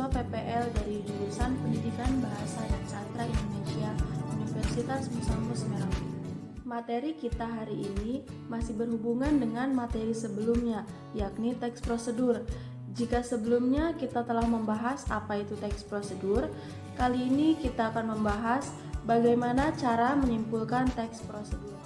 mahasiswa PPL dari jurusan Pendidikan Bahasa dan Sastra Indonesia, Universitas Musamus Merauke. Materi kita hari ini masih berhubungan dengan materi sebelumnya, yakni teks prosedur. Jika sebelumnya kita telah membahas apa itu teks prosedur, kali ini kita akan membahas bagaimana cara menyimpulkan teks prosedur.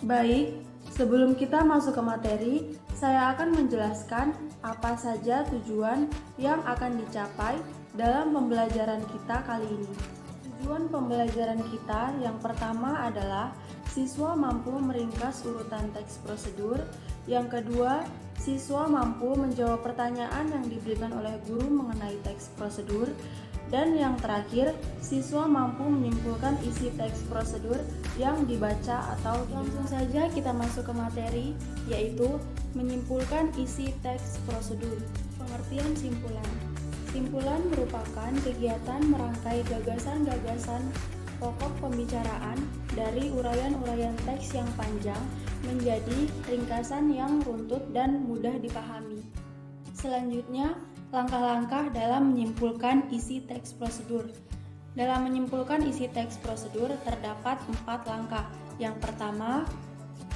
Baik, sebelum kita masuk ke materi, saya akan menjelaskan apa saja tujuan yang akan dicapai dalam pembelajaran kita kali ini. Tujuan pembelajaran kita yang pertama adalah siswa mampu meringkas urutan teks prosedur. Yang kedua, siswa mampu menjawab pertanyaan yang diberikan oleh guru mengenai teks prosedur. Dan yang terakhir, siswa mampu menyimpulkan isi teks prosedur yang dibaca atau langsung saja kita masuk ke materi, yaitu menyimpulkan isi teks prosedur. Pengertian simpulan. Simpulan merupakan kegiatan merangkai gagasan-gagasan pokok pembicaraan dari uraian-uraian teks yang panjang menjadi ringkasan yang runtut dan mudah dipahami. Selanjutnya, langkah-langkah dalam menyimpulkan isi teks prosedur. Dalam menyimpulkan isi teks prosedur terdapat 4 langkah. Yang pertama,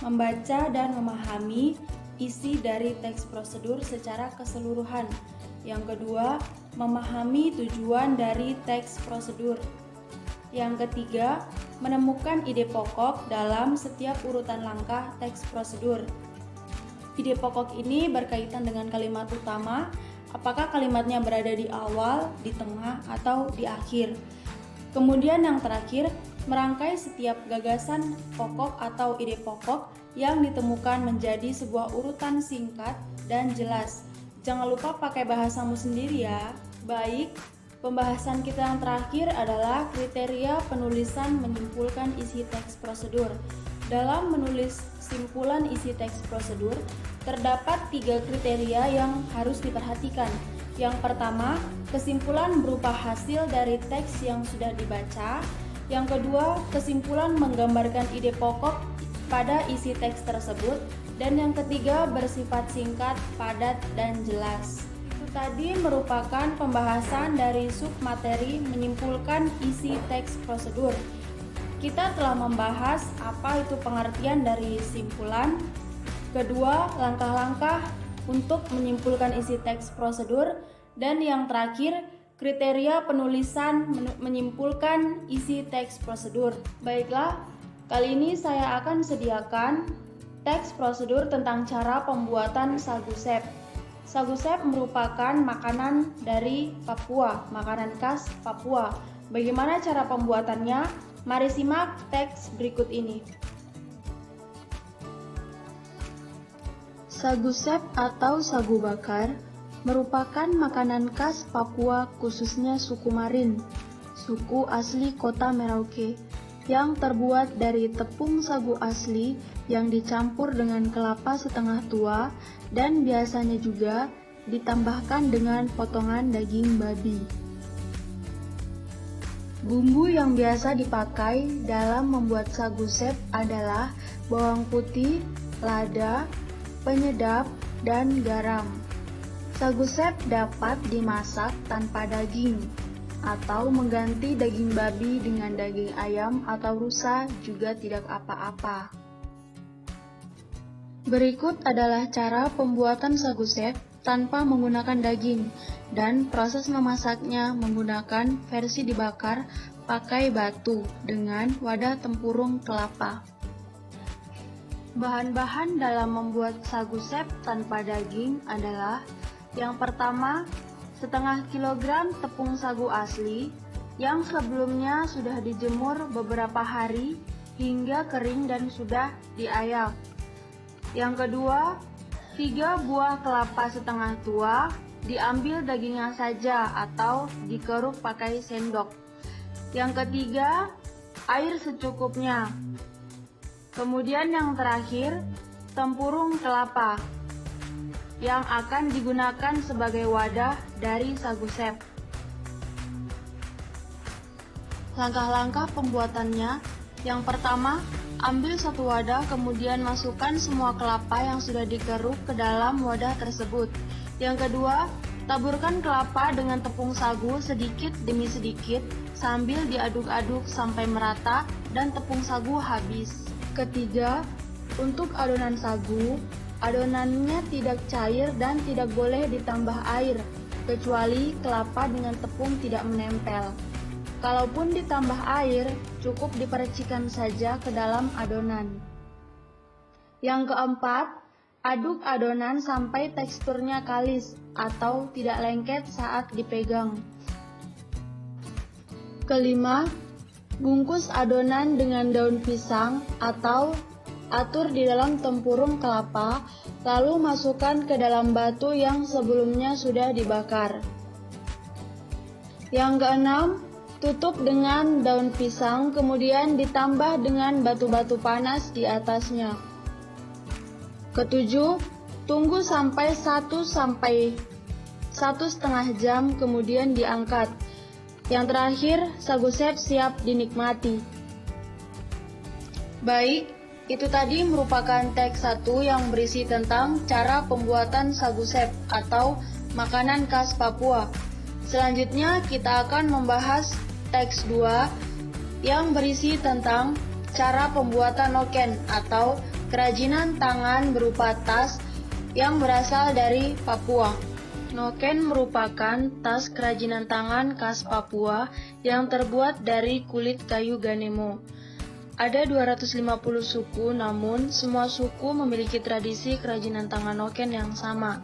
membaca dan memahami isi dari teks prosedur secara keseluruhan. Yang kedua, memahami tujuan dari teks prosedur. Yang ketiga, menemukan ide pokok dalam setiap urutan langkah teks prosedur. Ide pokok ini berkaitan dengan kalimat utama, apakah kalimatnya berada di awal, di tengah, atau di akhir. Kemudian yang terakhir, merangkai setiap gagasan pokok atau ide pokok yang ditemukan menjadi sebuah urutan singkat dan jelas. Jangan lupa pakai bahasamu sendiri ya. Baik, pembahasan kita yang terakhir adalah kriteria penulisan menyimpulkan isi teks prosedur. Dalam menulis simpulan isi teks prosedur, terdapat 3 kriteria yang harus diperhatikan. Yang pertama, kesimpulan berupa hasil dari teks yang sudah dibaca. Yang kedua, kesimpulan menggambarkan ide pokok pada isi teks tersebut. Dan yang ketiga, bersifat singkat, padat, dan jelas. Itu tadi merupakan pembahasan dari submateri menyimpulkan isi teks prosedur. Kita telah membahas apa itu pengertian dari simpulan. Kedua, langkah-langkah untuk menyimpulkan isi teks prosedur. Dan yang terakhir, kriteria penulisan menyimpulkan isi teks prosedur. Baiklah, kali ini saya akan sediakan teks prosedur tentang cara pembuatan sagu sep. Sagu sep merupakan makanan dari Papua, makanan khas Papua. Bagaimana cara pembuatannya? Mari simak teks berikut ini. Sagu sep atau sagu bakar merupakan makanan khas Papua, khususnya suku Marin, suku asli kota Merauke, yang terbuat dari tepung sagu asli yang dicampur dengan kelapa setengah tua dan biasanya juga ditambahkan dengan potongan daging babi. Bumbu yang biasa dipakai dalam membuat sagu sep adalah bawang putih, lada, penyedap, dan garam. Sagu sep dapat dimasak tanpa daging atau mengganti daging babi dengan daging ayam atau rusa juga tidak apa-apa. Berikut adalah cara pembuatan sagu sep tanpa menggunakan daging dan proses memasaknya menggunakan versi dibakar pakai batu dengan wadah tempurung kelapa. Bahan-bahan dalam membuat sagu sep tanpa daging adalah yang pertama, setengah kilogram tepung sagu asli yang sebelumnya sudah dijemur beberapa hari hingga kering dan sudah diayak. Yang kedua, 3 buah kelapa setengah tua, diambil dagingnya saja atau dikeruk pakai sendok. Yang ketiga, air secukupnya. Kemudian yang terakhir, tempurung kelapa yang akan digunakan sebagai wadah dari sagu sep. Langkah-langkah pembuatannya, yang pertama, ambil satu wadah kemudian masukkan semua kelapa yang sudah dikeruk ke dalam wadah tersebut. Yang kedua, Taburkan kelapa dengan tepung sagu sedikit demi sedikit sambil diaduk-aduk sampai merata dan tepung sagu habis. Ketiga, untuk adonan sagu, adonannya tidak cair dan tidak boleh ditambah air, kecuali kelapa dengan tepung tidak menempel. Kalaupun ditambah air, cukup dipercikan saja ke dalam adonan. Yang keempat, aduk adonan sampai teksturnya kalis atau tidak lengket saat dipegang. Kelima, bungkus adonan dengan daun pisang atau atur di dalam tempurung kelapa, lalu masukkan ke dalam batu yang sebelumnya sudah dibakar. Yang keenam, tutup dengan daun pisang, kemudian ditambah dengan batu-batu panas di atasnya. Ketujuh, tunggu sampai 1–1,5 jam kemudian diangkat. Yang terakhir, sagu sep siap dinikmati. Baik, itu tadi merupakan teks 1 yang berisi tentang cara pembuatan sagu sep atau makanan khas Papua. Selanjutnya kita akan membahas teks 2 yang berisi tentang cara pembuatan noken atau kerajinan tangan berupa tas yang berasal dari Papua. Noken merupakan tas kerajinan tangan khas Papua yang terbuat dari kulit kayu ganemo. Ada 250 suku, namun semua suku memiliki tradisi kerajinan tangan noken yang sama.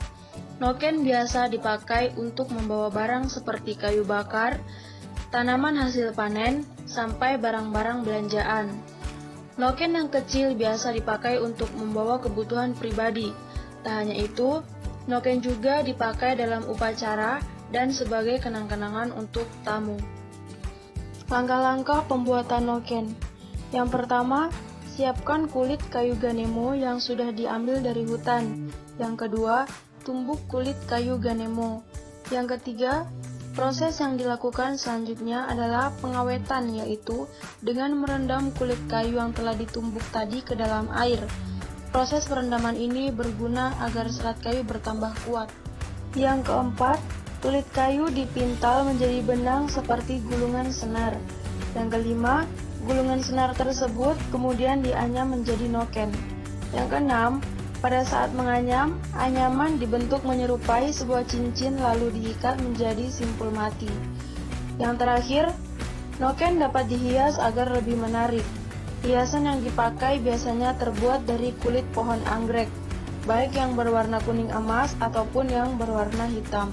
Noken biasa dipakai untuk membawa barang seperti kayu bakar, tanaman hasil panen, sampai barang-barang belanjaan. Noken yang kecil biasa dipakai untuk membawa kebutuhan pribadi. Tak hanya itu, noken juga dipakai dalam upacara dan sebagai kenang-kenangan untuk tamu. Langkah-langkah pembuatan noken. Yang pertama, siapkan kulit kayu ganemo yang sudah diambil dari hutan. Yang kedua, tumbuk kulit kayu ganemo. Yang ketiga, proses yang dilakukan selanjutnya adalah pengawetan, yaitu dengan merendam kulit kayu yang telah ditumbuk tadi ke dalam air. Proses perendaman ini berguna agar serat kayu bertambah kuat. Yang keempat, kulit kayu dipintal menjadi benang seperti gulungan senar. Yang kelima, gulungan senar tersebut kemudian dianyam menjadi noken. Yang keenam, pada saat menganyam, anyaman dibentuk menyerupai sebuah cincin lalu diikat menjadi simpul mati. Yang terakhir, noken dapat dihias agar lebih menarik. Hiasan yang dipakai biasanya terbuat dari kulit pohon anggrek, baik yang berwarna kuning emas ataupun yang berwarna hitam.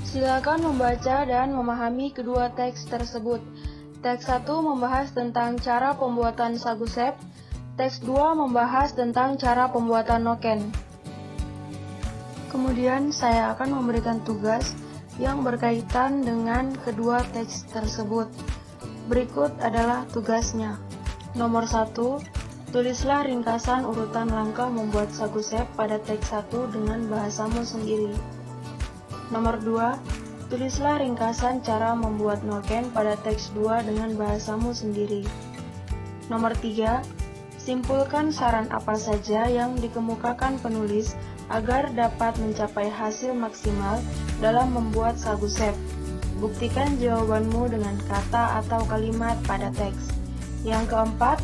Silakan membaca dan memahami kedua teks tersebut. Teks 1 membahas tentang cara pembuatan sagu sep, teks 2 membahas tentang cara pembuatan noken. Kemudian saya akan memberikan tugas yang berkaitan dengan kedua teks tersebut. Berikut adalah tugasnya. Nomor 1, tulislah ringkasan urutan langkah membuat sagu sep pada teks 1 dengan bahasamu sendiri. Nomor 2, tulislah ringkasan cara membuat noken pada teks 2 dengan bahasamu sendiri. Nomor 3, simpulkan saran apa saja yang dikemukakan penulis agar dapat mencapai hasil maksimal dalam membuat sagu sep. Buktikan jawabanmu dengan kata atau kalimat pada teks. Yang keempat,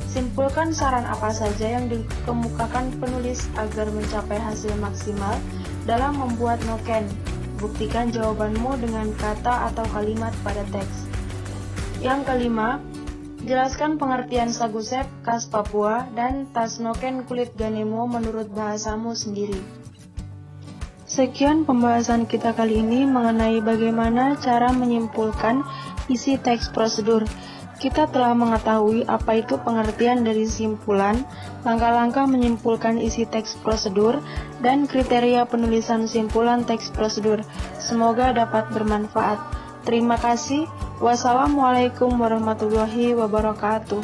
simpulkan saran apa saja yang dikemukakan penulis agar mencapai hasil maksimal dalam membuat noken. Buktikan jawabanmu dengan kata atau kalimat pada teks. Yang kelima, jelaskan pengertian sagu sep khas Papua dan tas noken kulit ganemo menurut bahasamu sendiri. Sekian pembahasan kita kali ini mengenai bagaimana cara menyimpulkan isi teks prosedur. Kita telah mengetahui apa itu pengertian dari simpulan, langkah-langkah menyimpulkan isi teks prosedur, dan kriteria penulisan simpulan teks prosedur. Semoga dapat bermanfaat. Terima kasih. Wassalamualaikum warahmatullahi wabarakatuh.